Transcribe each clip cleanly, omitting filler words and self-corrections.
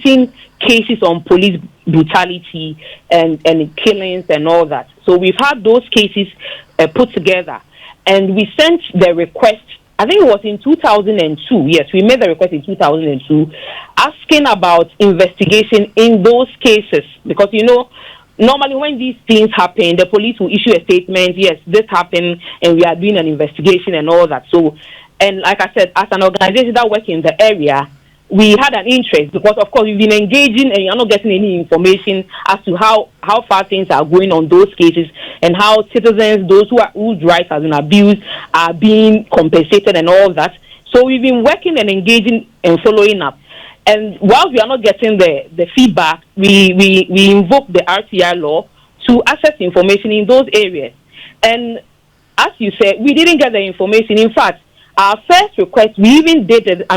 repeating cases on police brutality and killings and all that. So we've had those cases put together, and we sent the request. I think it was in 2002. Yes, we made the request in 2002, asking about investigation in those cases, because normally when these things happen, the police will issue a statement. Yes, this happened, and we are doing an investigation and all that. So, and like I said, as an organization that works in the area, we had an interest, because of course we've been engaging and you're not getting any information as to how far things are going on those cases, and how citizens, those whose rights have been abused, are being compensated and all that. So we've been working and engaging and following up. And while we are not getting the feedback, we invoke the RTI law to access information in those areas. And as you said, we didn't get the information. In fact, our first request, we even did it,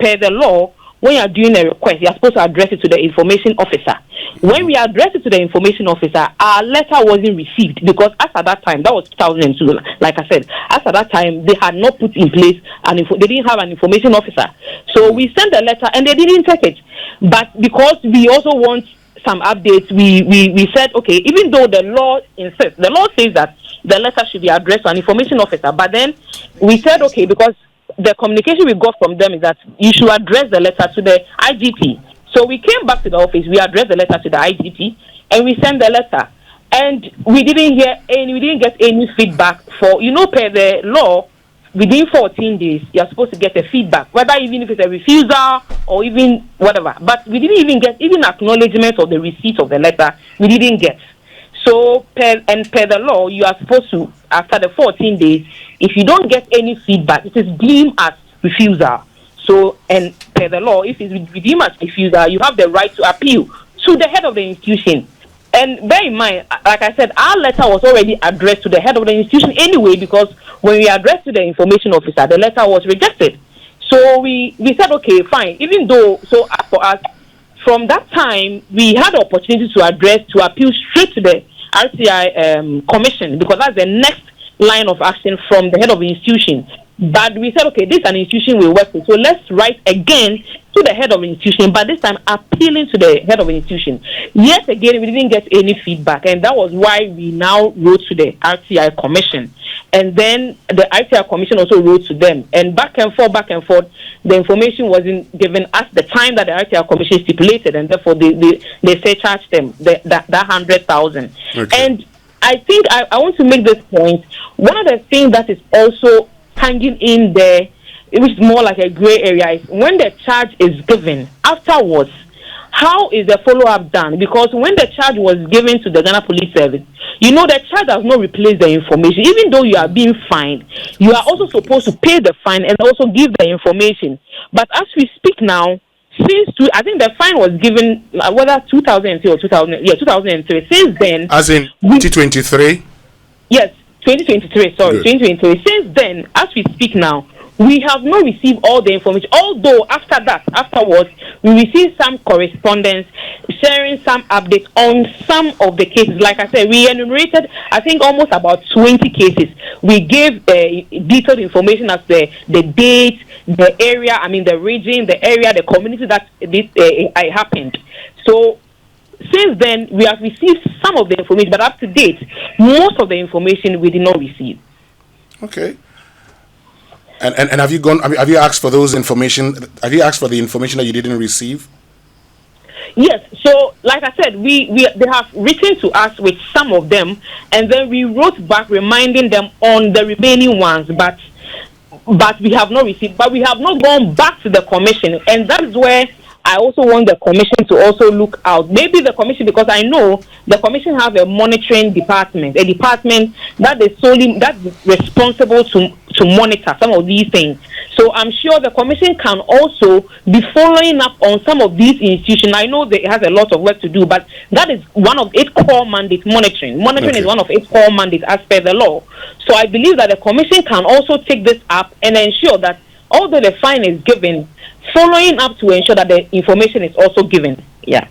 per the law, when you are doing a request, you are supposed to address it to the information officer. When we addressed it to the information officer, our letter wasn't received, because as at that time, that was 2002, like I said, as at that time, they had not put in place, they didn't have an information officer. So we sent the letter and they didn't take it. But because we also want some updates, we said, okay, even though the law insists, the law says that the letter should be addressed to an information officer, but then we said, okay, because the communication we got from them is that you should address the letter to the IGP. So we came back to the office, we addressed the letter to the IGP, and we sent the letter. And we didn't get any feedback for, per the law, within 14 days, you're supposed to get a feedback, whether even if it's a refusal or even whatever. But we didn't even get even acknowledgement of the receipt of the letter. We didn't get. So, per the law, you are supposed to, after the 14 days, if you don't get any feedback, it is deemed as refusal. So, and per the law, if it's deemed as refusal, you have the right to appeal to the head of the institution. And bear in mind, like I said, our letter was already addressed to the head of the institution anyway, because when we addressed to the information officer, the letter was rejected. So we said, okay, fine. Even though, so for us, from that time, we had the opportunity to appeal straight to the RTI commission, because that's the next line of action from the head of the institution. But we said, okay, this is an institution we work with, so let's write again to the head of the institution, but this time appealing to the head of the institution. Yet again, we didn't get any feedback, and that was why we now wrote to the RTI commission. And then the RTI commission also wrote to them, and back and forth, the information wasn't given at the time that the RTI commission stipulated, and therefore they surcharged them that 100,000. Okay. And I think I want to make this point. One of the things that is also hanging in there, which is more like a gray area, is when the charge is given afterwards, how is the follow-up done? Because when the charge was given to the Ghana Police Service, the charge does not replace the information. Even though you are being fined, you are also supposed to pay the fine and also give the information. But as we speak now, I think the fine was given, whether 2003 or 2003. Since then, as in 2023. Yes, 2023. Sorry, good. 2023. Since then, as we speak now, we have not received all the information. Although afterwards, we received some correspondence sharing some updates on some of the cases. Like I said, we enumerated, I think, almost about 20 cases. We gave detailed information as the date, the area, the region, the area, the community that this happened. So since then, we have received some of the information, but up to date, most of the information we did not receive. Okay. And have you asked for those information? Have you asked for the information that you didn't receive? Yes. So, like I said, they have written to us with some of them, and then we wrote back reminding them on the remaining ones, but we have not received. But we have not gone back to the commission, and that's where I also want the commission to also look out. Maybe the commission, because I know the commission has a monitoring department, a department that is responsible to monitor some of these things. So I'm sure the commission can also be following up on some of these institutions. I know that it has a lot of work to do, but that is one of its core mandates, monitoring. Monitoring is one of its core mandates as per the law. So I believe that the commission can also take this up and ensure that although the fine is given, following up to ensure that the information is also given. Yeah.